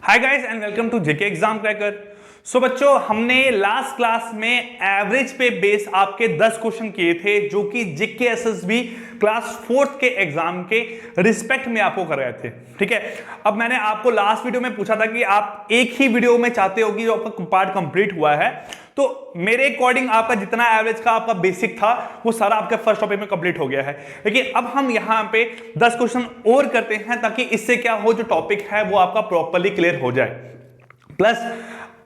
Hi guys and welcome to JK exam cracker. So बच्चों, हमने last class में average पे बेस आपके 10 क्वेश्चन किए थे जो कि जेके एसएसबी क्लास 4th के एग्जाम के रिस्पेक्ट में आपको कर रहे थे। ठीक है, अब मैंने आपको लास्ट वीडियो में पूछा था कि आप एक ही वीडियो में चाहते हो कि जो आपका पार्ट कंप्लीट हुआ है, तो मेरे अकॉर्डिंग आपका जितना एवरेज का आपका बेसिक था वो सारा आपके फर्स्ट टॉपिक में कंप्लीट हो गया है। लेकिन अब हम यहां पे 10 क्वेश्चन और करते हैं ताकि इससे क्या हो, जो टॉपिक है वो आपका प्रॉपर्ली क्लियर हो जाए। प्लस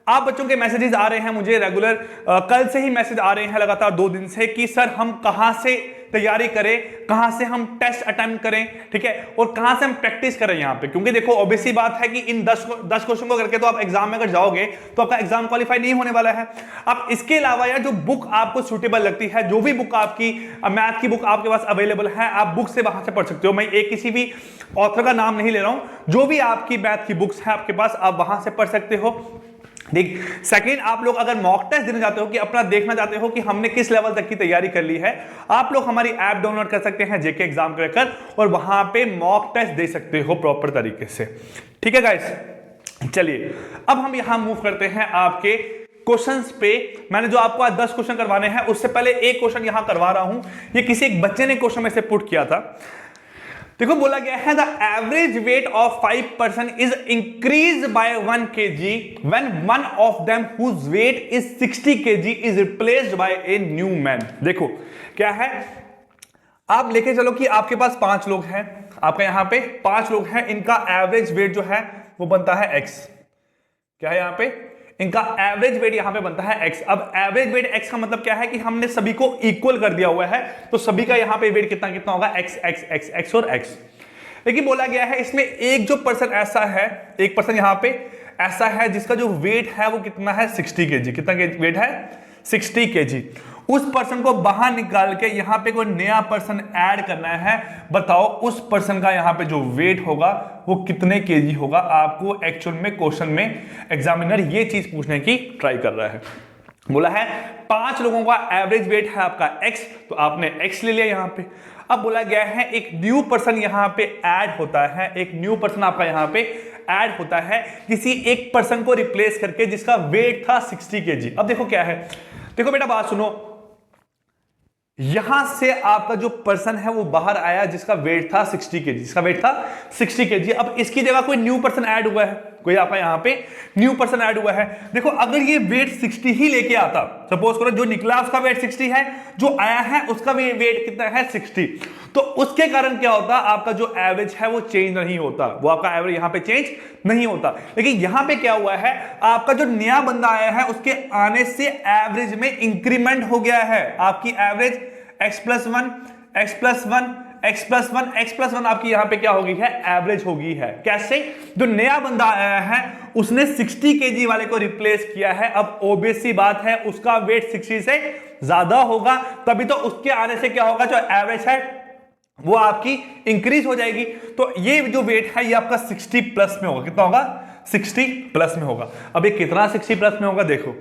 आप बच्चों के मैसेजेस आ रहे हैं मुझे रेगुलर, कल से ही मैसेज आ रहे हैं लगातार 2 दिन से कि सर हम कहां से तैयारी करें, कहां से हम टेस्ट अटेम्प्ट करें, ठीक है, और कहां से हम प्रैक्टिस करें यहां पे। क्योंकि देखो ऑब्वियसली बात है कि इन 10 क्वेश्चन को करके तो आप एग्जाम में अगर जाओगे तो आपका एग्जाम क्वालिफाई नहीं होने वाला है। अब इसके अलावा यार जो बुक आपको सूटेबल लगती है, जो भी बुक आपकी मैथ की बुक आपके पास अवेलेबल है, आप बुक से वहां से पढ़ सकते हो। मैं एक किसी भी ऑथर का नाम नहीं ले रहा हूं, जो भी आपकी मैथ की बुक्स है आपके पास, आप वहां से पढ़ सकते हो। ठीक, सेकंड, आप लोग अगर मॉक टेस्ट देना चाहते हो कि अपना देखना चाहते हो कि हमने किस लेवल तक की तैयारी कर ली है, आप लोग हमारी ऐप डाउनलोड कर सकते हैं जेके एग्जाम क्रैकर, और वहां पे मॉक टेस्ट दे सकते हो प्रॉपर तरीके से। ठीक है गाइस, चलिए अब हम यहां मूव करते हैं आपके क्वेश्चंस पे। मैंने जो आपको आज 10 क्वेश्चन करवाने हैं, उससे पहले एक क्वेश्चन यहां करवा रहा हूं। ये किसी एक बच्चे ने क्वेश्चन में से पुट किया था। देखो बोला गया है the average weight of 5 person is increase by 1 kg when one of them whose weight is 60 kg is replaced by a new man. देखो क्या है, आप लेके चलो कि आपके पास 5 लोग हैं, आपका यहां पे 5 लोग हैं, इनका एवरेज वेट जो है वो बनता है x। क्या है यहां पे, इनका एवरेज वेट यहां पे बनता है x। अब एवरेज वेट x का मतलब क्या है कि हमने सभी को इक्वल कर दिया हुआ है, तो सभी का यहां पे वेट कितना कितना होगा, x x x x और x। लेकिन बोला गया है इसमें एक जो पर्सन ऐसा है, एक पर्सन यहां पे ऐसा है जिसका जो वेट है वो कितना है, 60 kg। कितना वेट है, 60 kg। उस पर्सन को बाहर निकाल के यहां पे कोई नया पर्सन ऐड करना है। बताओ उस पर्सन का यहां पे जो वेट होगा वो कितने केजी होगा। आपको एक्चुअल में क्वेश्चन में एग्जामिनर ये चीज पूछने की ट्राई कर रहा है। बोला है 5 लोगों का एवरेज वेट है आपका x, तो आपने x ले लिया यहां पे। अब बोला गया है एक न्यू पर्सन यहां पे ऐड होता है, एक न्यू पर्सन आपका यहां पे ऐड होता है किसी एक पर्सन को रिप्लेस करके जिसका वेट था 60 kg। अब देखो क्या है, देखो बेटा बात सुनो, यहां से आपका जो पर्सन है वो बाहर आया जिसका वेट था 60 kg, जिसका वेट था 60 kg। अब इसकी जगह कोई न्यू पर्सन ऐड हुआ है, कोई आपका यहां पे न्यू पर्सन ऐड हुआ है। देखो अगर ये वेट 60 ही लेके आता, सपोज करो जो निकला उसका वेट 60 है, जो आया है उसका वेट कितना है, 60, तो उसके कारण क्या होता, आपका जो एवरेज है वो चेंज नहीं होता, वो आपका एवरेज यहां पे चेंज नहीं होता। लेकिन यहां पे क्या हुआ है, आपका जो नया बंदा आया है उसके आने से एवरेज में इंक्रीमेंट हो गया है। आपकी average x+1 x+1 x+1 x+1 आपकी यहां पे क्या होगी है, एवरेज होगी है। कैसे, जो नया बंदा आया है उसने 60 kg वाले को रिप्लेस किया है। अब ऑब्वियस सी बात है उसका वेट 60 से ज्यादा होगा, तभी तो उसके आने से क्या होगा, जो एवरेज है वो आपकी इंक्रीज हो जाएगी। तो ये जो वेट है ये आपका 60 प्लस में होगा। कितना होगा, 60 प्लस में होगा। अब ये कितना 60 प्लस में होगा, देखो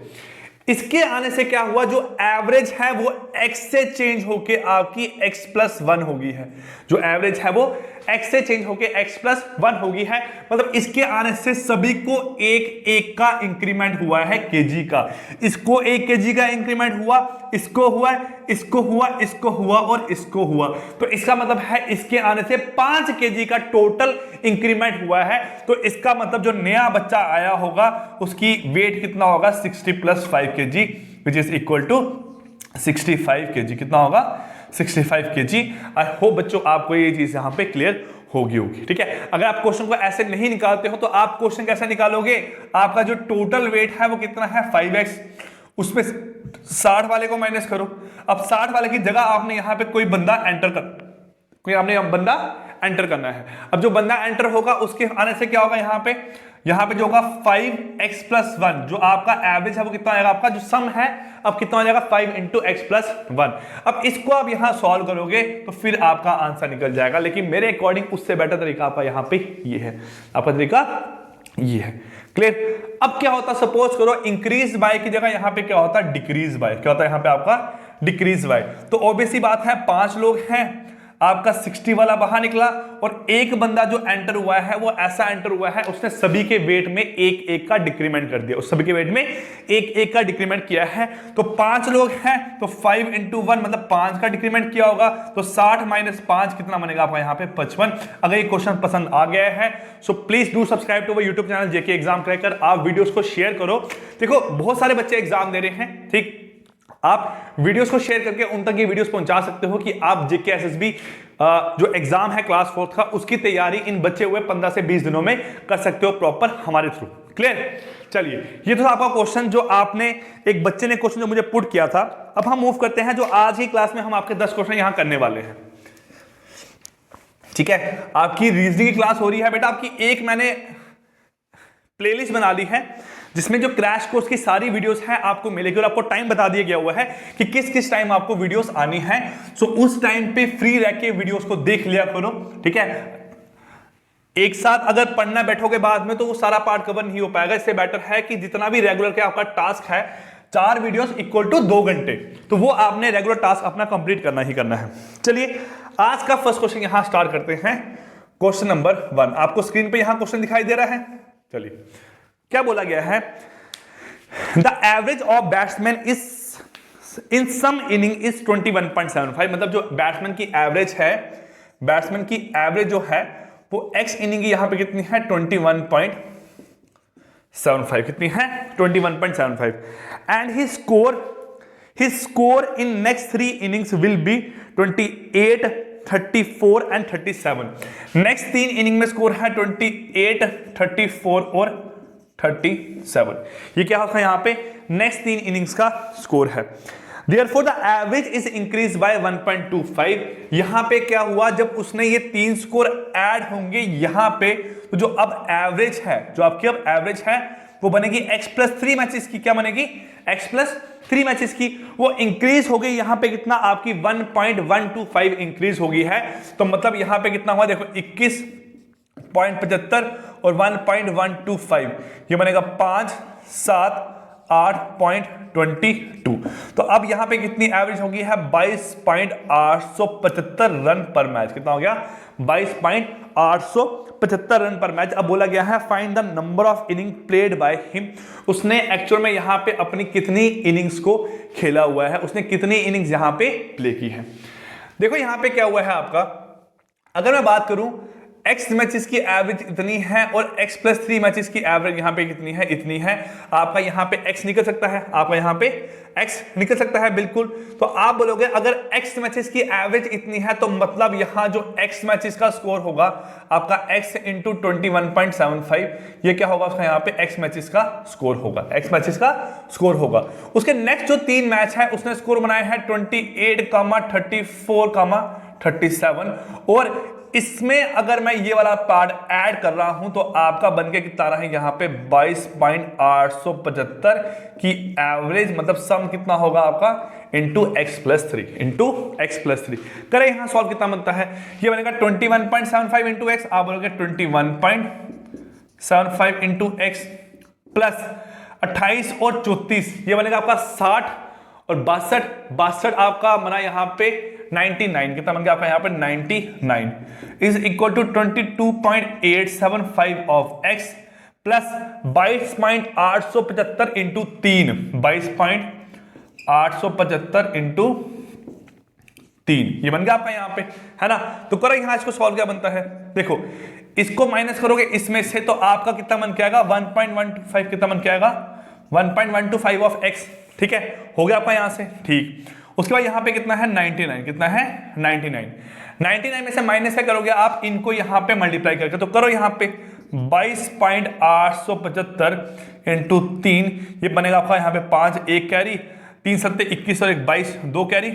इसके आने से क्या हुआ, जो एवरेज है वो x से चेंज होके आपकी x+1 होगी है। जो एवरेज है वो x से चेंज होके x+1 होगी है। मतलब इसके आने से सभी को एक एक का इंक्रीमेंट हुआ है केजी का। इसको 1 kg का इंक्रीमेंट हुआ, इसको हुआ, इसको हुआ, इसको हुआ और इसको हुआ। तो इसका मतलब है इसके आने से 5 kg का टोटल इंक्रीमेंट हुआ है। तो इसका मतलब जो नया बच्चा आया होगा उसकी वेट कितना होगा, 60 + 5 kg which is equal to 65 kg। कितना होगा, 65 kg। आई होप बच्चों आपको ये चीज यहां पे क्लियर होगी। ठीक है, अगर आप क्वेश्चन को ऐसे नहीं निकालते हो तो आप क्वेश्चन कैसे निकालोगे, आपका जो टोटल वेट है वो कितना है, 5x, उसमें 60 वाले को माइनस करो। अब 60 वाले की जगह आपने यहां पे कोई बंदा एंटर करना है। अब जो बंदा एंटर होगा उसके आने से क्या होगा, यहां पे जो होगा 5x+1, जो आपका एवरेज है वो कितना आएगा, आपका जो सम है अब कितना हो जाएगा, 5 × x+1। अब इसको आप यहां सॉल्व करोगे तो फिर आपका आंसर निकल जाएगा। लेकिन मेरे अकॉर्डिंग उससे बेटर तरीका आपका यहां पे ये है, आपका तरीका ये है। क्लियर। अब क्या होता, सपोज करो इंक्रीज बाय की जगह यहां पे क्या होता, डिक्रीज बाय। क्या होता है यहां पे आपका, डिक्रीज बाय। तो ऑब्वियसली बात है 5 लोग हैं, आपका 60 वाला बाहर निकला, और एक बंदा जो एंटर हुआ है वो ऐसा एंटर हुआ है उसने सभी के वेट में एक एक का डिक्रीमेंट कर दिया, उस सभी के वेट में एक एक का डिक्रीमेंट किया है। तो 5 लोग हैं तो 5 into 1 मतलब 5 का डिक्रीमेंट किया होगा, तो 60 - 5 कितना बनेगा आपका यहाँ पे 55। अगर ये क्वेश्चन पसंद आ गया है so please do subscribe to our YouTube channel JK exam cracker. आप वीडियोस को शेयर करो। देखो बहुत सारे बच्चे एग्जाम दे रहे हैं, ठीक, आप वीडियोस को शेयर करके उन तक ये वीडियोस पहुंचा सकते हो कि आप जेके एसएसबी जो एग्जाम है क्लास 4 का उसकी तैयारी इन बचे हुए 15 से 20 दिनों में कर सकते हो प्रॉपर हमारे थ्रू। क्लियर? चलिए, ये तो आपका क्वेश्चन जो आपने एक बच्चे ने क्वेश्चन जो मुझे पुट किया था। अब हम मूव करते हैं जो आज ही क्लास में हम आपके 10 क्वेश्चन यहां करने वाले हैं। ठीक है, आपकी रीजनिंग की क्लास हो रही है बेटा। आपकी एक मैंने प्लेलिस्ट बना ली है जिसमें जो क्रैश कोर्स की सारी वीडियोस हैं आपको मिलेगी, और आपको टाइम बता दिया गया हुआ है कि किस किस टाइम आपको वीडियोस आनी है। सो उस टाइम पे फ्री रह के वीडियोस को देख लिया करो। ठीक है, एक साथ अगर पढ़ना बैठोगे बाद में तो वो सारा पार्ट कवर नहीं हो पाएगा। इससे बेटर है कि जितना भी रेगुलर के आपका टास्क है 4 वीडियोस इक्वल टू 2 घंटे, तो वो आपने रेगुलर टास्क अपना कंप्लीट करना ही करना है। चलिए आज का फर्स्ट क्वेश्चन यहां स्टार्ट करते हैं। क्वेश्चन नंबर 1 आपको स्क्रीन पे यहां क्वेश्चन दिखाई दे रहा है। चलिए क्या बोला गया है, the average of batsman is in some inning is 21.75। मतलब जो बैट्समैन की एवरेज है, बैट्समैन की एवरेज जो है वो एक्स इनिंग यहां पे कितनी है 21.75। कितनी है 21.75। And his score in next 3 innings will be 28, 34 and 37। Next 3 inning में स्कोर है 28, 34 और 37। ये क्या होगा यहां पे नेक्स्ट 3 इनिंग्स का स्कोर है। Therefore the average is increased by 1.25। यहां पे क्या हुआ, जब उसने ये 3 स्कोर ऐड होंगे यहां पे, तो जो अब एवरेज है, जो आपकी अब एवरेज है वो बनेगी x+3 मैचेस की। क्या बनेगी x+3 मैचेस की। वो इंक्रीज हो गई यहां पे कितना आपकी 1.125 इंक्रीज हो गई है। तो मतलब यहां पे कितना हुआ देखो 21.75 और 1.125 ये बनेगा 5, 7, 8.22। तो अब यहां पे कितनी एवरेज होगी है 22.875 रन पर मैच। कितना हो गया 22.875 रन पर मैच। अब बोला गया है find the number of inning played by him. उसने एक्चुअल में यहां पे अपनी कितनी इनिंग्स को खेला हुआ है, उसने कितनी इनिंग्स यहां पे प्ले की है। देखो यहां पे क्या हुआ है आपका, अगर मैं बात करूं एक्स मैचेस की एवरेज इतनी है और x+3 मैचेस की एवरेज यहां पे कितनी है, इतनी है। आपका यहां पे x निकल सकता है, आपका यहां पे x निकल सकता है बिल्कुल। तो आप बोलोगे अगर x मैचेस की एवरेज इतनी है तो मतलब यहां जो x मैचेस का स्कोर होगा आपका x × 21.75 ये क्या होगा उसका यहां पे x मैचेस का स्कोर होगा, x मैचेस का स्कोर होगा। उसके नेक्स्ट जो 3 मैच है उसने स्कोर बनाया है 28, 34, 37 और इसमें अगर मैं ये वाला पार्ट ऐड कर रहा हूं तो आपका बनके कितना रहा है यहां पे 22.875 की एवरेज, मतलब सम कितना होगा आपका इंटू x+3 करें यहां सॉल्व कितना बनता है, ये बनेगा 21.75 इंटू एक्स, आप बोलोगे 21.75 इंटू एक्स प्लस 28 और 34 ये बनेगा आपका 60 और 62 आपका बना यहां पे 99। कितना बन गया आपका यहां पे 99 is equal to 22.875 of x plus 22.875 into 3, 22.875 into 3 ये बन गया आपका यहां पे, है ना। तो करो यहां इसको सॉल्व क्या बनता है, देखो इसको माइनस करोगे इसमें से तो आपका कितना बन के आएगा 1.125। कितना बन के आएगा 1.125 ऑफ x। ठीक है, हो गया आपका यहां से ठीक। उसके बाद यहां पे कितना है 99। कितना है 99 में से माइनस क्या करोगे आप, इनको यहां पे मल्टीप्लाई करके, तो करो यहां पे 22.875 इंटू 3 ये बनेगा आपका यहां पे 5, 1 कैरी, 3 सत्ते 21 और 1 22, 2 कैरी,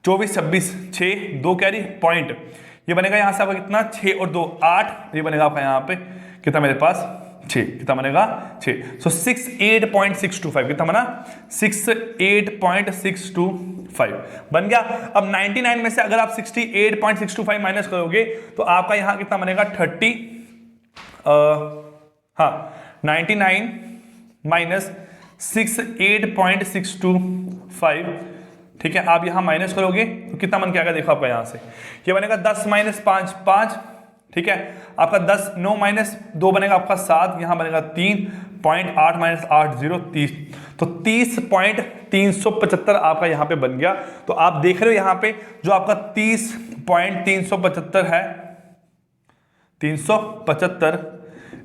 24 26 6, 2 कैरी पॉइंट ये बनेगा यहां से आपका कितना 6 और 2 8 ये बनेगा आपका यहां पे कितना मेरे पास 6। कितना बनेगा 6। सो 68.625 कितना बना 68.625 बन गया। अब 99 में से अगर आप 68.625 माइनस करोगे तो आपका यहां कितना बनेगा 99 माइनस 68.625 ठीक है, आप यहाँ माइनस करोगे तो कितना बन के आएगा, देखो आपका यहाँ से ये बनेगा 10 - 5 5, ठीक है, आपका 10 9 - 2 बनेगा आपका 7, यहाँ बनेगा 3.8 - 8 0 30, तो 30.375 आपका यहाँ पे बन गया। तो आप देख रहे हो यहाँ पे जो आपका 30.375 है, 375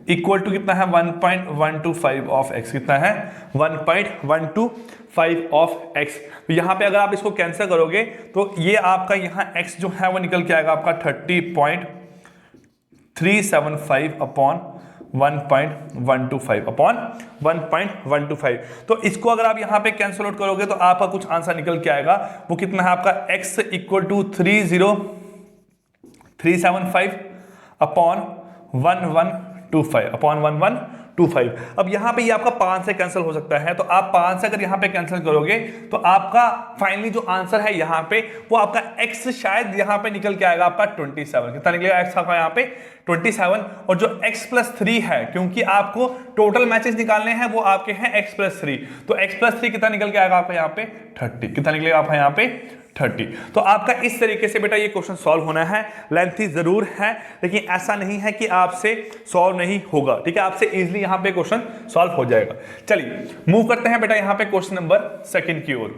इक्वल टू कितना है 1.125 ऑफ x, कितना है 1.125 ऑफ x। तो यहाँ पे अगर आप इसको कैंसिल करोगे तो ये आपका यहाँ x जो है वो निकल के आएगा आपका 30.375 अपॉन 1.125 अपॉन 1.125। तो इसको अगर आप यहाँ पे कैंसिल आउट करोगे तो आपका कुछ आंसर निकल के आएगा, वो कितना है आपका x equal to 30375 upon 1125 upon 1125। अब यहाँ पे ये आपका 5 से कैंसिल हो सकता है, तो आप 5 से अगर यहाँ पे कैंसिल करोगे तो आपका फाइनली जो आंसर है यहाँ पे वो आपका x शायद यहाँ पे निकल के आएगा आपका 27। कितना निकलेगा x आपका यहाँ पे 27, और जो x+3 है, क्योंकि आपको टोटल मैचेस निकालने हैं वो आपके हैं x+3, तो x+3 कितना निकल के आएगा आपका यहाँ पे 30। कितना निकलेगा आपका यहाँ पे 30। तो आपका इस तरीके से बेटा ये क्वेश्चन सॉल्व होना है। लेंथी जरूर है लेकिन ऐसा नहीं है कि आपसे सॉल्व नहीं होगा, ठीक है, आपसे इजीली यहाँ पे क्वेश्चन सॉल्व हो जाएगा। चलिए मूव करते हैं बेटा यहाँ पे क्वेश्चन नंबर 2 की ओर।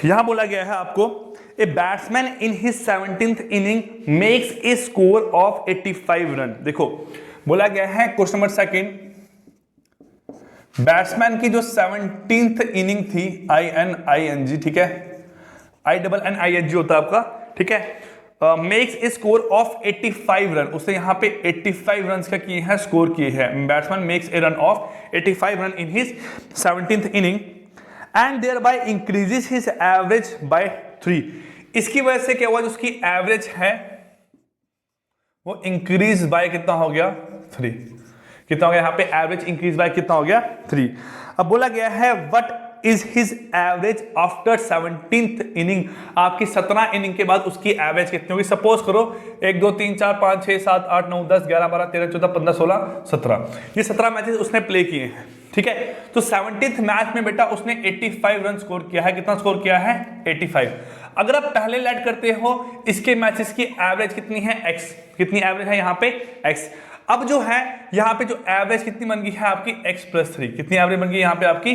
यहां बोला गया है आपको a batsman in his 17th inning makes a score of 85 run. देखो बोला गया है क्वेश्चन नंबर 2, बैट्समैन की जो 17th इनिंग थी, INING, ठीक है, INNING होता है आपका, ठीक है, makes a score of 85 run, उसने यहां पे 85 रन का किए हैं, स्कोर किए हैं। Batsman makes a run of 85 run in his 17th inning and thereby increases his average by 3। इसकी वजह से क्या हुआ, जो उसकी एवरेज है वो इंक्रीज बाय कितना हो गया 3। कितना हो गया यहाँ पे एवरेज इंक्रीज बाय कितना हो गया 3। अब बोला गया है what is his average after 17th inning, आपकी 17 इनिंग के बाद उसकी एवरेज कितनी होगी। सपोज करो 1 2 3 4 5 6 7 8 9 10 11 12 13 14 15 16 17, ये 17 मैचेस उसने प्ले किए हैं, ठीक है। तो 17th मैच में बेटा उसने 85 रन स्कोर किया है। कितना स्कोर किया है 85। अगर आप पहले लेट करते हो इसके मैचेस की एवरेज कितनी है x, कितनी एवरेज है यहाँ पे x। अब जो है यहाँ पे जो एवरेज कितनी बन गई है आपकी x+3, कितनी एवरेज बन गई यहाँ पे आपकी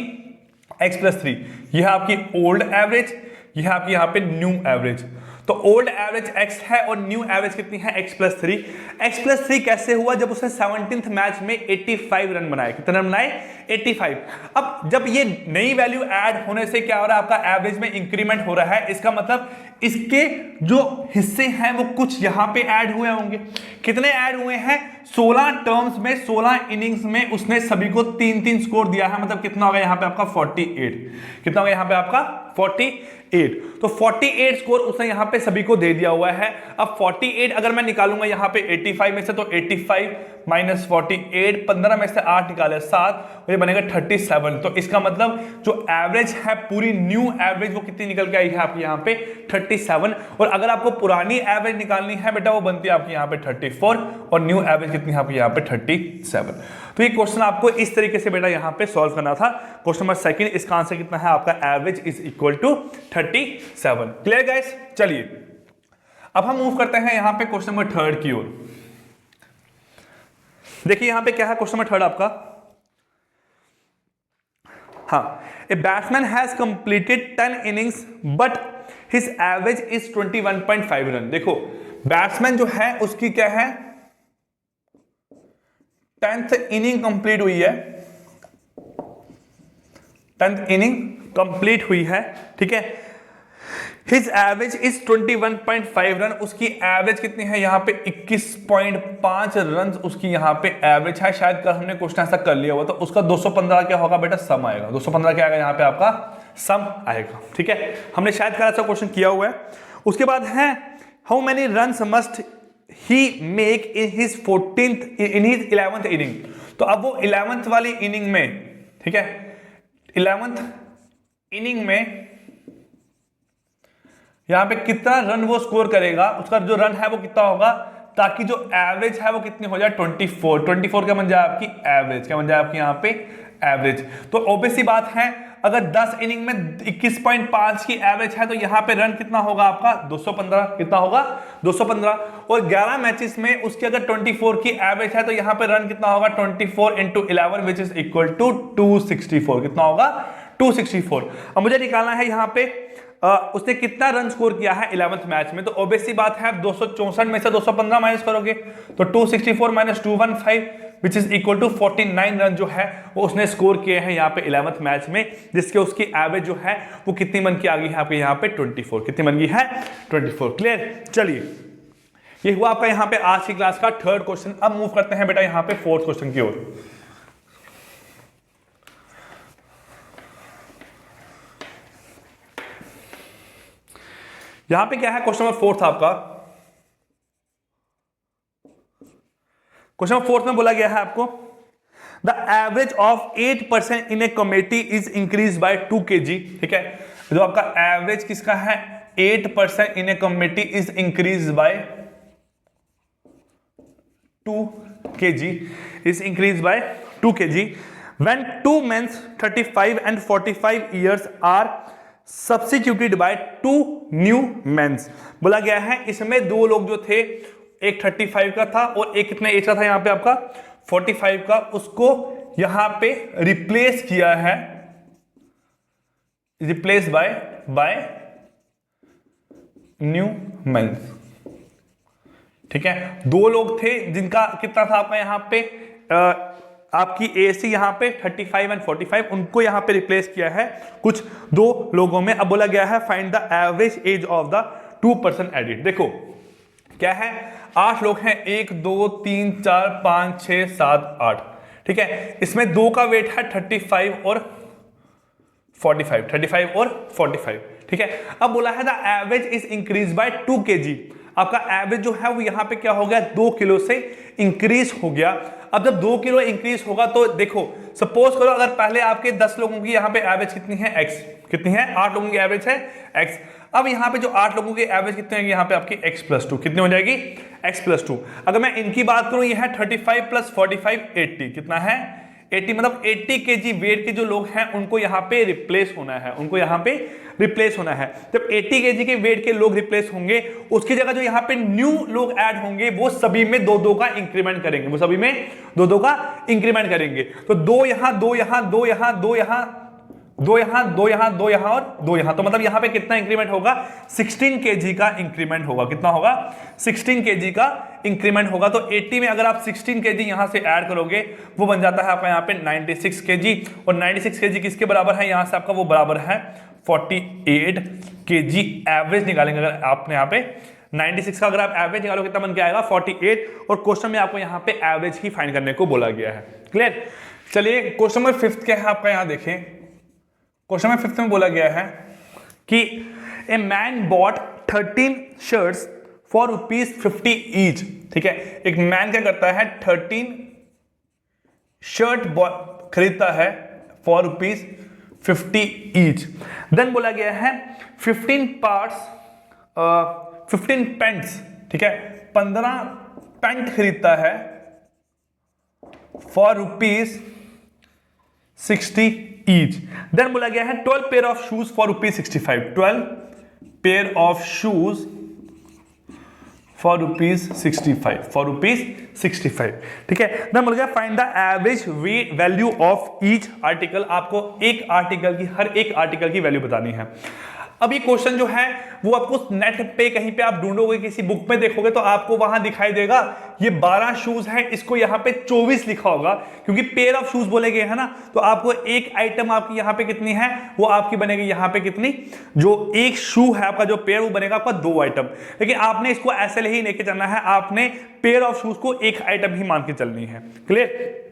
x+3। यह आपकी ओल्ड एवरेज, यह आपकी यहाँ पे न्यू एवरेज। तो ओल्ड एवरेज x है और न्यू एवरेज कितनी है x+3। x+3 कैसे हुआ, जब उसने 17th मैच में 85 रन बनाए। कितने रन बनाए 85। अब जब ये नई वैल्यू ऐड होने से क्या हो रहा है, आपका एवरेज में इंक्रीमेंट हो रहा है। इसका मतलब इसके जो हिस्से हैं वो कुछ यहां पे ऐड हुए होंगे। कितने ऐड हुए हैं 16 टर्म्स में, 16 इनिंग्स में उसने सभी को 3-3 स्कोर दिया है। मतलब कितना होगा यहाँ पे आपका 48। कितना होगा यहाँ पे आपका 48। तो 48 स्कोर उसने यहाँ पे सभी को दे दिया हुआ है। अब 48 अगर मैं निकालूंगा यहाँ पे 85 में से, तो 85 माइनस 48, 15 में से 8 निकाले 7, ये बनेगा 37। तो इसका मतलब जो एवरेज है पूरी न्यू एवरेज वो कितनी निकल के आई है आपकी यहाँ पे 37। और अगर आपको पुरानी एवरेज निकालनी है बेटा वो बनती है आपकी यहाँ पे 34, और न्यू एवरेज कितनी है आपकी यहाँ पे 37। तो ये क्वेश्चन आपको इस तरीके से बेटा यहाँ पे सॉल्व करना था। क्वेश्चन नंबर 2, इसका आंसर कितना है आपका average is equal to 37। Clear guys. चलिए अब हम मूव करते हैं यहाँ पे क्वेश्चन नंबर 3 की ओर। देखिए यहां पे क्या है क्वेश्चन नंबर 3 आपका। हाँ, a batsman has completed 10 innings but his average is 21.5 run. देखो बैट्समैन जो है उसकी क्या है 10th इनिंग कंप्लीट हुई है, 10th इनिंग कंप्लीट हुई है, ठीक है। His average is 21.5 run. उसकी एवरेज कितनी है यहाँ पे 21.5 रन उसकी यहाँ पे एवरेज है। शायद कल हमने क्वेश्चन ऐसा कर लिया हुआ, तो उसका 215 क्या होगा बेटा सम आएगा। 215 क्या आएगा यहाँ पे आपका सम आएगा, ठीक है। हमने शायद कल ऐसा क्वेश्चन किया हुआ है। उसके बाद है how many runs must he make in his 11th inning. तो अब वो 11th वाली इनिंग में, ठीक है, 11th इनिंग में यहाँ पे कितना रन वो स्कोर करेगा, उसका जो रन है वो कितना होगा, ताकि जो एवरेज है वो कितनी हो जाए 24। 24 क्या बन जाए आपकी एवरेज, क्या बन जाए आपकी यहाँ पे एवरेज। तो ऑब्वियस सी बात है, अगर 10 इनिंग में 21.5 की एवरेज है तो यहाँ पे रन कितना होगा आपका 215, कितना होगा 215। और 11 मैचेस में उसकी अगर 24 की एवरेज है तो यहाँ पे रन कितना होगा 24 into 11 which is equal to 264, कितना होगा 264। अब मुझे निकालना है यहाँ पे उसने कितना रन स्कोर किया है 11th मैच में। तो ऑब्वियस सी बात है, 264 में से 215 माइनस करोगे तो 264 minus 215 which is equal to 49 run जो है वो उसने स्कोर किए हैं यहाँ पे 11th मैच में, जिसके उसकी एवरेज जो है वो कितनी बन के आ गई है आपके यहाँ पे 24, कितनी बन गई है 24। क्लियर। चलिए ये हुआ आपका यहाँ पे आज की क्लास का थर्ड क्वेश्चन। अब मूव करते हैं बेटा यहाँ पे फोर्थ क्वेश्चन की ओर। यहां पे क्या है, क्वेश्चन नंबर फोर्थ आपका। क्वेश्चन नंबर फोर्थ में बोला गया है आपको the average of 8% in a committee is increase by 2 kg। ठीक है, जो आपका एवरेज किसका है 8% in a committee is increase by 2 kg, is increase by 2 kg when 2 men 35 and 45 years are substituted by 2 new mens. बोला गया है इसमें दो लोग जो थे, एक 35 का था और एक कितने एज का था यहाँ पे आपका 45 का, उसको यहां पे रिप्लेस किया है, रिप्लेस बाय न्यू मेंस। ठीक है, दो लोग थे जिनका कितना था आपका यहाँ पे आपकी एज थी यहाँ पे 35 एंड 45, उनको यहाँ पे रिप्लेस किया है कुछ दो लोगों में। अब बोला गया है find the average age of the 2 person added. देखो क्या है, 8 लोग हैं, 1 2 3 4 5 6 7 8। ठीक है, इसमें दो का वेट है 35 और 45। ठीक है, अब बोला है the average is increase by 2 kg। आपका एवरेज जो है वो यहाँ पे क्या हो गया 2 किलो से इंक्रीज हो गया। अब जब 2 किलो इंक्रीज होगा तो देखो सपोज करो अगर पहले आपके 10 लोगों की यहाँ पे एवरेज कितनी है x, कितनी है 8 लोगों की एवरेज है x। अब यहाँ पे जो 8 लोगों की एवरेज कितनी है यहाँ पे आपकी x+2, कितनी हो जाएगी x+2। अगर मैं इनकी बात करूं ये है 35 + 45 80, कितना है 80, मतलब 80 kg वेट के जो लोग हैं उनको यहाँ पे रिप्लेस होना है, उनको यहाँ पे रिप्लेस होना है। जब 80 kg के वेट के लोग रिप्लेस होंगे उसकी जगह जो यहाँ पे न्यू लोग ऐड होंगे वो सभी में 2-2 का इंक्रीमेंट करेंगे, वो सभी में 2-2 का इंक्रीमेंट करेंगे। तो 2 यहाँ 2 यहाँ 2 यहाँ 2 यहाँ 2 यहाँ 2 यहाँ 2 यहाँ और 2 यहाँ, तो मतलब यहाँ पे कितना इंक्रीमेंट होगा 16 kg का इंक्रीमेंट होगा। कितना होगा 16 kg का इंक्रीमेंट होगा। तो 80 में अगर आप 16 kg यहाँ से ऐड करोगे वो बन जाता है आपका यहाँ पे 96 kg, और 96 kg किसके बराबर है यहाँ से आपका, वो बराबर है 48 kg। एवरेज निकालेंगे अगर आपने यहाँ पे 96 का अगर आप एवरेज निकालो कितना बन के आएगा 48, और क्वेश्चन में आपको यहाँ पे एवरेज ही फाइंड करने को बोला गया है। क्लियर। चलिए क्वेश्चन नंबर 5 क्या है आपका, यहाँ देखें क्वेश्चन नंबर 5 में बोला गया है कि a man bot 13 shirts for ₹50 each. ठीक है, एक मैन क्या करता है 13 शर्ट खरीदता है फॉर ₹50 ईच। देन बोला गया है 15 पेंट्स, ठीक है 15 पेंट खरीदता है फॉर ₹60 ईच। देन बोला गया है 12 pair of shoes for ₹65, 12 pair of shoes for ₹65। ठीक है, देन बोला गया find the average value of each article. आपको एक आर्टिकल की, हर एक आर्टिकल की वैल्यू बतानी है। अब ये क्वेश्चन जो है वो आपको नेट पे कहीं पे आप ढूंढोगे, किसी बुक में देखोगे तो आपको वहां दिखाई देगा ये 12 शूज है, इसको यहाँ पे 24 लिखा होगा क्योंकि पेयर ऑफ शूज बोले गए हैं ना। तो आपको एक आइटम आपकी यहाँ पे कितनी है, वो आपकी बनेगी यहाँ पे कितनी, जो एक शू है आपका जो पेयर वो बनेगा आपका 2 आइटम। लेकिन आपने इसको ऐसे ही लेके चलना है, आपने पेयर ऑफ शूज को एक आइटम ही मान के चलनी है। क्लियर।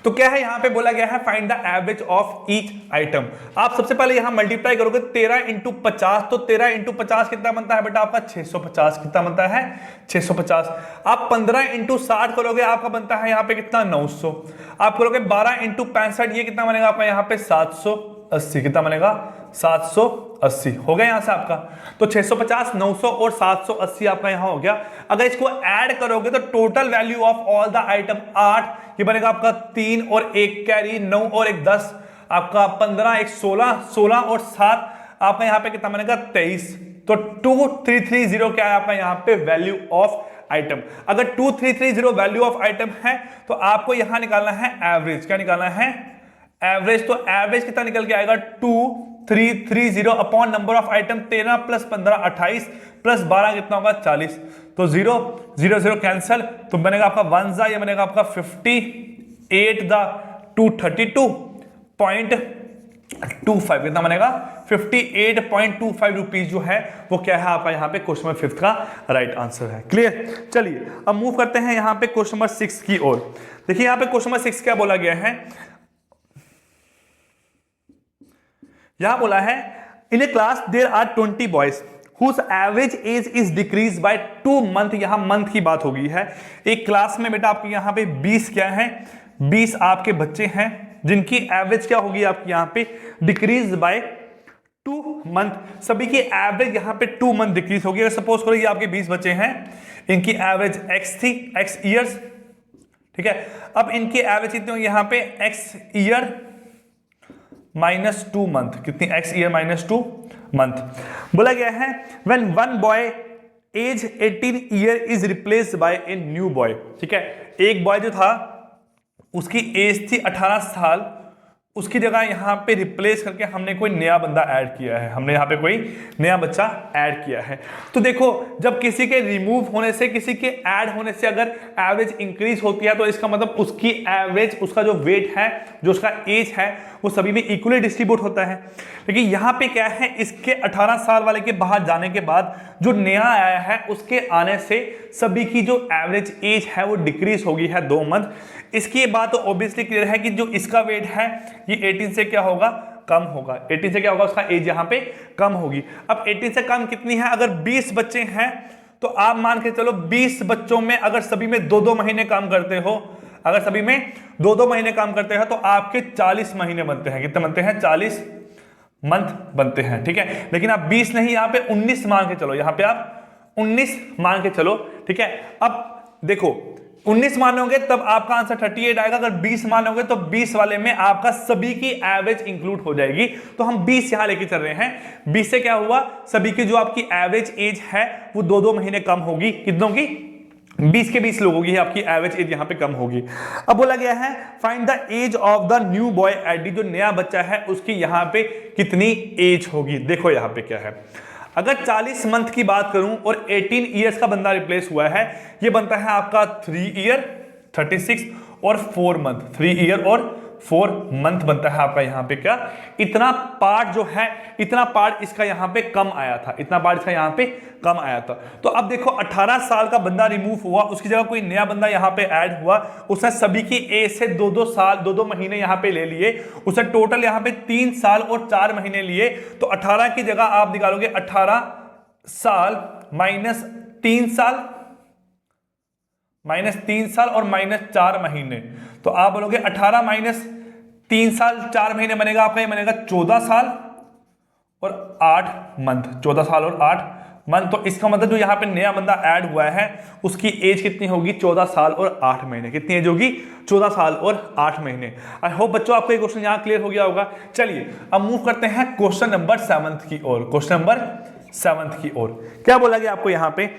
तो क्या है यहां पे बोला गया है find the average of each item. आप सबसे पहले यहां मल्टीप्लाई करोगे 13 × 50, तो 13 × 50 कितना बनता है बेटा आपका 650। कितना बनता है 650। आप 15 × 60 करोगे आपका बनता है यहां पे कितना 900। आप करोगे 12 × 65, ये कितना बनेगा आपका यहां पे 700। 780 कितना बनेगा 780 हो गया यहां से आपका। तो 650, 900 और 780 आपका यहां हो गया। अगर इसको ऐड करोगे तो total value of all the item 8, ये बनेगा आपका 3 और 1 कैरी, 9 और 1 10, आपका 15, 1 16, 16 और 7 आपका यहां पे कितना बनेगा 23। तो 2330 क्या है आपका यहां पे वैल्यू ऑफ आइटम। अगर 2330 वैल्यू ऑफ आइटम है तो आपको यहां निकालना है एवरेज। क्या निकालना है एवरेज। तो एवरेज कितना निकल के आएगा 2330 upon number of item 13 plus 15 28 plus 12 कितना होगा 40। तो 0 0 0 कैंसिल, तो बनेगा आपका 1 जा, ये बनेगा आपका 58 द 232.25 कितना बनेगा 58.25 रुपीज जो है वो क्या है आपका यहाँ पे क्वेश्चन नंबर 5 का राइट आंसर है। क्लियर। चलिए अब मूव करते हैं यहाँ पे क्वेश्चन नंबर 6 की ओर। देखिए यहाँ पे क्वेश्चन नंबर 6 क्या बोला गया है, यहां बोला है in a class there are 20 boys whose average age is decrease by 2 month. यहां मंथ की बात हो गई है। एक क्लास में बेटा आपके यहां पे 20 क्या है 20 आपके बच्चे हैं जिनकी एवरेज क्या होगी आपकी यहां पे डिक्रीज बाय 2 मंथ। सभी की एवरेज यहां पे 2 मंथ डिक्रीज होगी। अगर सपोज करो ये आपके 20 बच्चे हैं, इनकी एवरेज x थी, x ईयर्स, ठीक है। अब इनकी एवरेज कितनी होगी यहां पे x ईयर -2 मंथ, कितनी x ईयर -2 मंथ। बोला गया है when one boy age 18 year is replaced by a new boy, ठीक है। एक बॉय जो था उसकी एज थी 18 साल, उसकी जगह यहां पे रिप्लेस करके हमने कोई नया बंदा ऐड किया है, हमने यहां पे कोई नया बच्चा ऐड किया है। तो देखो जब किसी के रिमूव होने से किसी के ऐड होने से अगर एवरेज इंक्रीज होती है तो इसका मतलब उसकी एवरेज, उसका जो वेट है, जो उसका एज है वो सभी में इक्वली डिस्ट्रीब्यूट होता है। लेकिन यहां पे क्या है, इसके 18 साल वाले के बाहर जाने के बाद जो नया आया है उसके आने से सभी की जो एवरेज एज है वो डिक्रीज होगी है 2 मंथ। इसकी बात तो ऑब्वियसली क्लियर है कि जो इसका वेट है ये 18 से क्या होगा कम होगा। 18 से क्या होगा उसका एज यहां पे कम होगी। अब 18 से कम कितनी है, अगर 20 बच्चे हैं तो आप मान के चलो 20 बच्चों में अगर सभी में 2-2 महीने काम करते हो, अगर सभी में 2-2 महीने काम करते हैं तो आपके 40 महीने बनते हैं। कितने बनते हैं 40 मंथ बनते हैं, ठीक है। लेकिन आप 20 नहीं, यहां पे 19 मान के चलो, यहां पे आप 19 मान के चलो, ठीक है। अब देखो 19 मानोगे तब आपका आंसर 38 आएगा। अगर 20 मानोगे तो 20 वाले में आपका सभी की एवरेज इंक्लूड हो जाएगी। तो हम 20 यहां लेके चल रहे हैं। 20 से क्या हुआ, सभी की जो आपकी एवरेज एज है वो 2-2 महीने कम होगी। कितनों की 20 के 20 लोगों की आपकी एवरेज एज यहां पे कम होगी। अब बोला गया है find the age of the new boy एडी, जो नया बच्चा है उसकी यहां पे कितनी एज होगी। देखो यहां पे क्या है, अगर 40 मंथ की बात करूं और 18 इयर्स का बंदा रिप्लेस हुआ है, ये बनता है आपका 3 ईयर 36 और 4 मंथ, 3 ईयर और 4 मंथ बनता है आपका यहां पे क्या, इतना पार्ट जो है, इतना पार्ट इसका यहां पे कम आया था, इतना पार्ट इसका यहां पे कम आया था। तो अब देखो 18 साल का बंदा रिमूव हुआ, उसकी जगह कोई नया बंदा यहां पे ऐड हुआ, उसने सभी की एज से 2-2 साल 2-2 महीने यहां पे ले लिए, उसने टोटल यहां पे 3 साल और 4 महीने लिए। तो 18 की जगह आप निकालोगे 18 साल -3 साल, -3 साल और -4 महीने। तो आप बोलोगे 18 -3 साल 4 महीने बनेगा आपका, ये बनेगा 14 साल और 8 मंथ, 14 साल और 8 मंथ। तो इसका मतलब जो यहां पे नया बंदा ऐड हुआ है उसकी एज कितनी होगी 14 साल और 8 महीने। कितनी एज होगी 14 साल और 8 महीने। आई होप बच्चों आपको ये क्वेश्चन यहां क्लियर हो गया होगा। चलिए अब मूव करते हैं क्वेश्चन नंबर 7 की ओर। क्वेश्चन नंबर 7 की ओर क्या बोला गया आपको यहां पे,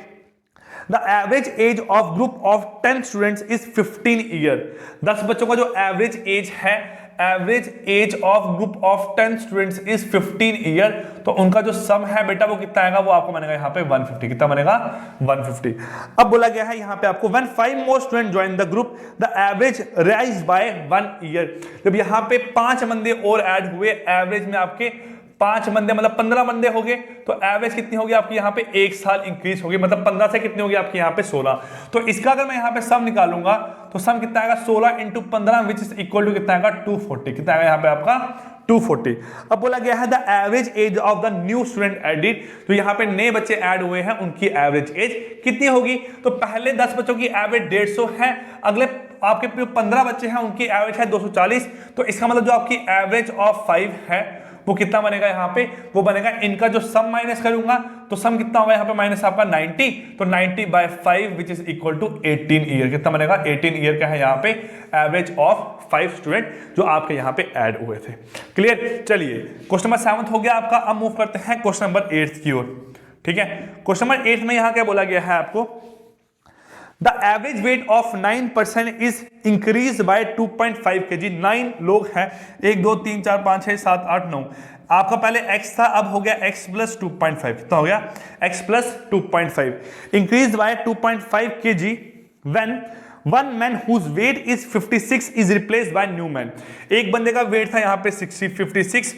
The average age of group of 10 students is 15 year। 10 बच्चों का जो एवरेज एज है, average age of group of 10 students is 15 year. तो उनका जो सम है बेटा वो कितना आएगा, वो आपको बनेगा यहाँ पे 150। कितना बनेगा 150। अब बोला गया है यहाँ पे आपको when 5 more students join the group the average rise by 1 year। जब यहाँ पे 5 बंदे और ऐड हुए, एवरेज में आपके 5 बंदे मतलब 15 बंदे हो गए, तो एवरेज कितनी होगी आपकी यहाँ पे 1 साल इंक्रीज होगी, मतलब 15 से कितनी होगी आपकी यहाँ पे 16। तो इसका अगर मैं यहाँ पे सम निकालूंगा तो सम कितना आएगा 16 × 15 विच इज इक्वल टू कितना आएगा 240। कितना आएगा यहाँ पे आपका 240। अब बोला गया है the average age of the new student added, तो यहाँ पे नए बच्चे ऐड हुए हैं उनकी एवरेज एज कितनी होगी। तो पहले 10 बच्चों की एवरेज 150 है, अगले आपके 15 बच्चे हैं, उनकी एवरेज है 240, तो इसका मतलब जो आपकी एवरेज ऑफ 5 है वो कितना बनेगा यहाँ पे, वो बनेगा इनका जो सम माइनस करूंगा तो सम कितना होगा यहाँ पे माइनस आपका 90, तो 90/5 which is equal to 18 year, कितना बनेगा 18 ईयर का है यहाँ पे एवरेज ऑफ 5 स्टूडेंट जो आपके यहाँ पे ऐड हुए थे। क्लियर, चलिए क्वेश्चन नंबर 7 हो गया आपका। अब मूव करते हैं क्वेश्चन नंबर 8 की ओर। ठीक है, क्वेश्चन नंबर 8 में यहाँ क्या बोला गया है आपको, the average weight of 9% is increase by 2.5 kg। 9 लोग हैं, 1 2 3 4 5 6 7 8 9, आपका पहले x था, अब हो गया x प्लस 2.5, कितना हो गया x plus 2.5, increase by 2.5 kg when one man whose weight is 56 is replaced by new man. एक बंदे का वेट था यहाँ पे 56,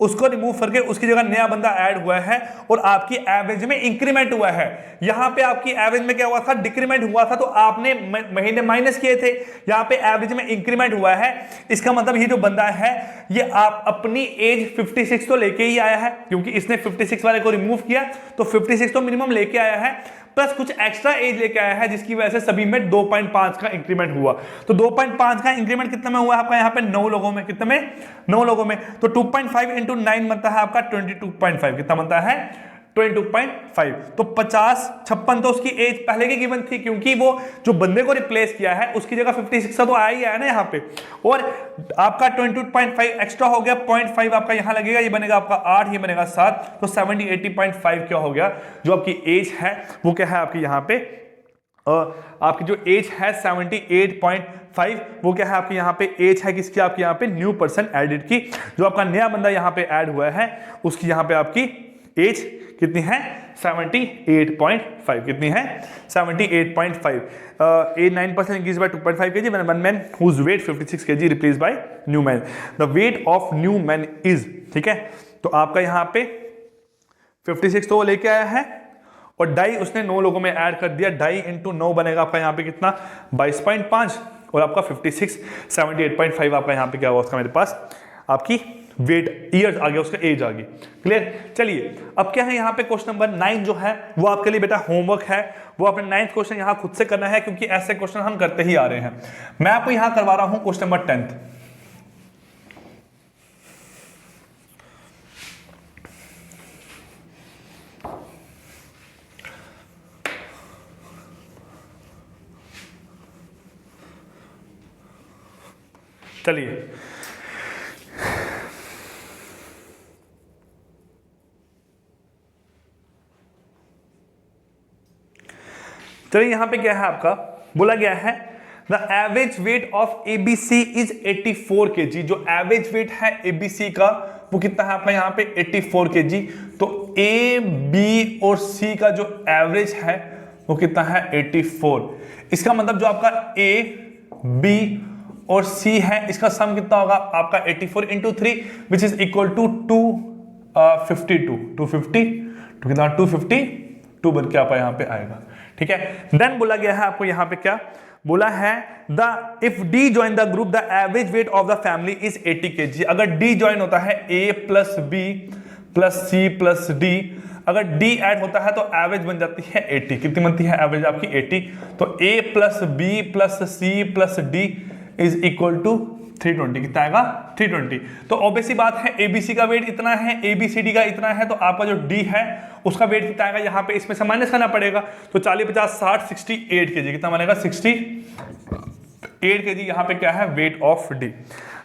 उसको रिमूव करके उसकी जगह नया बंदा ऐड हुआ है और आपकी एवरेज में इंक्रीमेंट हुआ है। यहां पे आपकी एवरेज में क्या हुआ था, डिक्रीमेंट हुआ था, तो आपने महीने माइनस किए थे, यहां पे एवरेज में इंक्रीमेंट हुआ है। इसका मतलब ये जो बंदा है ये आप अपनी एज 56 तो लेके ही आया है, क्योंकि इसने 56 वाले को रिमूव किया तो 56 तो मिनिमम लेके आया है, प्लस कुछ एक्स्ट्रा एज लेके आया है, जिसकी वजह से सभी में 2.5 का इंक्रीमेंट हुआ। तो 2.5 का इंक्रीमेंट कितना में हुआ आपका यहाँ पे 9 लोगों में, कितने में 9 लोगों में, तो 2.5 इंटू 9 बनता है आपका 22.5, कितना बनता है 22.5। तो 56 तो उसकी एज पहले की गिवन थी, क्योंकि वो जो बंदे को रिप्लेस किया है उसकी जगह 56 तो आया ही है ना यहाँ पे, और आपका 22.5 एक्स्ट्रा हो गया, 0.5 आपका यहाँ लगेगा, ये बनेगा आपका 8, ये बनेगा 7, तो 70-80.5 क्या हो गया, जो आपकी एज है वो क्या है आपकी यहाँ पे, आपकी जो एज है 78.5, वो क्या है आपकी यहाँ पे एज है किसकी, आपकी यहाँ पे न्यू पर्सन एडेड की, जो आपका नया बंदा यहाँ पे ऐड हुआ है उसकी यहाँ पे आपकी एज कितनी है 78.5, कितनी है 78.5। As 9% increase by 2.5 kg when one man whose weight 56 kg replaced by new man, the weight of new man is, ठीक है, तो आपका यहाँ पे 56 तो वो लेके आया है और डाई उसने 9 लोगों में ऐड कर दिया, डाई इंटू 9 बनेगा आपका यहाँ पे कितना 22.5, और आपका 56 78.5 आपका यहाँ पे क्या हुआ उसका मेरे पास आपकी वेट ईयर्स आ गया, उसका एज आ गई। क्लियर, चलिए अब क्या है यहाँ पे क्वेश्चन नंबर 9 जो है वो आपके लिए बेटा होमवर्क है, वो अपने 9th क्वेश्चन यहाँ खुद से करना है, क्योंकि ऐसे क्वेश्चन हम करते ही आ रहे हैं। मैं आपको यहाँ करवा रहा हूँ क्वेश्चन नंबर 10th। चलिए यहां पे क्या है आपका बोला गया है the average weight of ABC is 84 kg। जो एवरेज वेट है एबीसी का वो कितना है आपका यहाँ पे 84 kg। तो ए बी और सी का जो एवरेज है वो कितना है 84। इसका मतलब जो आपका ए बी और सी है इसका सम कितना होगा आपका 84 into 3 which is equal to 252 बन के आपका यहाँ पे आएगा। ठीक है, देन बोला गया है आपको यहाँ पे क्या बोला है the if D join the group the average weight of the family is 80 kg। अगर डी ज्वाइन होता है A plus B plus C plus D, अगर डी ऐड होता है तो एवरेज बन जाती है 80। कितनी बनती है एवरेज आपकी 80। तो A plus B plus C plus D is equal to 320। कितना आएगा 320। तो ऑब्वियसली बात है एबीसी का वेट इतना है, एबीसीडी का इतना है, तो आपका जो डी है उसका वेट कितना आएगा यहाँ पे इसमें से माइनस करना पड़ेगा। तो 40 50 60 68 kg कितना बनेगा 68 kg यहाँ पे क्या है वेट ऑफ डी।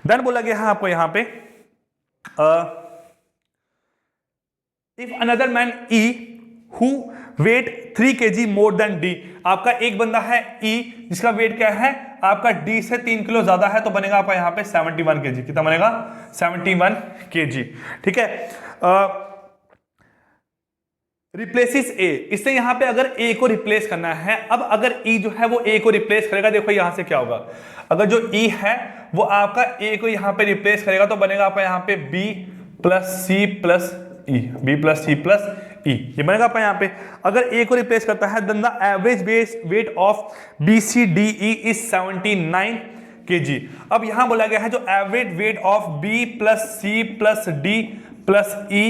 देन बोला गया है आपको यहाँ पे if another man E who weight 3 kg more than D. आपका एक बंदा है ई जिसका वेट क्या है आपका डी से 3 किलो ज्यादा है, तो बनेगा आपका यहाँ पे 71 kg। कितना बनेगा 71 kg। ठीक है, रिप्लेसिस ए, इससे यहां पे अगर ए को रिप्लेस करना है, अब अगर ई जो है वो ए को रिप्लेस करेगा, देखो यहां से क्या होगा, अगर जो ई है वो आपका ए को यहां पे रिप्लेस करेगा तो बनेगा आपका यहां पे बी प्लस सी प्लस ई, बी प्लस सी प्लस ई, ये बनेगा आपका यहां पे। अगर ए को रिप्लेस करता है then the average weight of B C D E is 79 kg। अब यहां बोला गया है जो average weight of B plus C plus D plus E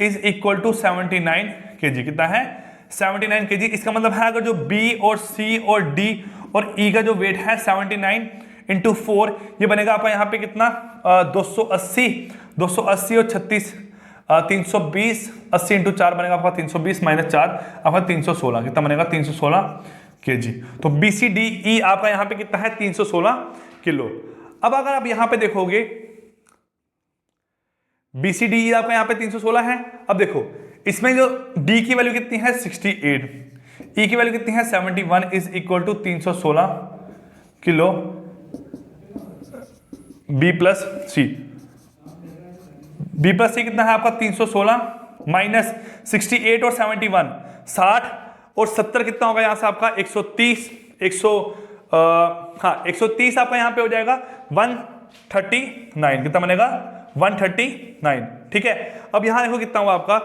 is equal to 79 kg। कितना है 79 kg। इसका मतलब है अगर जो B और C और D और ई का जो वेट है 79 इंटू 4, ये बनेगा आपका यहाँ पे कितना 280 और 36 320, 80 इंटू 4 बनेगा आपका 320 माइनस 4 आपका 316, कितना बनेगा 316 kg। तो BCDE आपका यहाँ पे कितना है 316 किलो। अब अगर आप यहाँ पे देखोगे BCDE आपका यहाँ पे 316 है। अब देखो इसमें जो D की वैल्यू कितनी है 68, E की वैल्यू कितनी है 71 is equal to 316 kilo B plus C कितना है आपका 316 माइनस 68 और 71 60 और 70 कितना होगा यहाँ से आपका 130 130 आपका यहाँ पे हो जाएगा 139, कितना बनेगा 139, ठीक है। अब यहाँ देखो कितना हुआ आपका,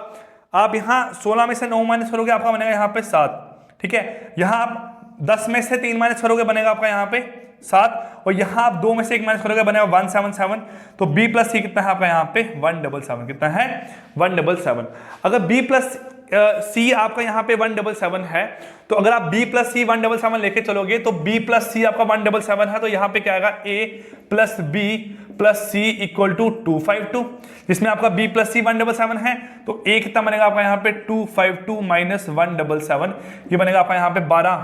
आप यहाँ 16 में से 9 माइनस करोगे आपका बनेगा यहाँ पे 7, ठीक है। यहाँ आप 10 में से 3 माइनस करोगे बनेगा आपका यहाँ पे 7, और यहाँ आप 2 में से 1 माइनस करोगे बनेगा 177। तो B प्लस सी कितना है आपका यहाँ पे 177, कितना है 177। अगर B प्लस सी आपका यहाँ पे 177 है, तो अगर आप B प्लस सी 177 लेके चलोगे तो B प्लस सी आपका 177 है, तो यहाँ पे क्या आएगा A plus B plus C equal to 252, जिसमें आपका B प्लस सी 177 है, तो A कितना बनेगा आपका यहाँ पे 252 माइनस 177, ये बनेगा आपका यहाँ पे 12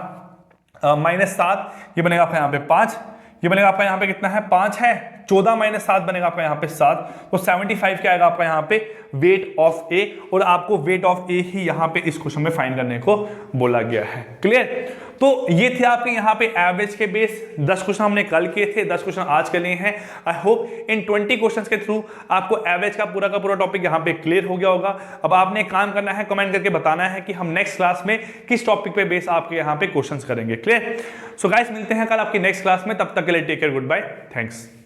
माइनस 7, ये बनेगा आपका यहाँ पे 5, ये बनेगा आपका यहाँ पे कितना है 5 है, 14 माइनस 7 बनेगा आपका यहाँ पे 7, तो 75 क्या आएगा आपका यहाँ पे वेट ऑफ ए, और आपको वेट ऑफ ए ही यहाँ पे इस क्वेश्चन में फाइंड करने को बोला गया है। क्लियर। तो ये थे आपके यहाँ पे एवरेज के बेस 10 क्वेश्चन हमने कल किए थे, 10 क्वेश्चन आज के लिए हैं। आई होप इन 20 क्वेश्चंस के थ्रू आपको एवरेज का पूरा टॉपिक यहाँ पे क्लियर हो गया होगा। अब आपने काम करना है, कमेंट करके बताना है कि हम नेक्स्ट क्लास में किस टॉपिक पे बेस आपके यहाँ पे क्वेश्चंस करेंगे। क्लियर। सो गाइस मिलते हैं कल आपकी नेक्स्ट क्लास में, तब तक के लिए take care, goodbye, thanks.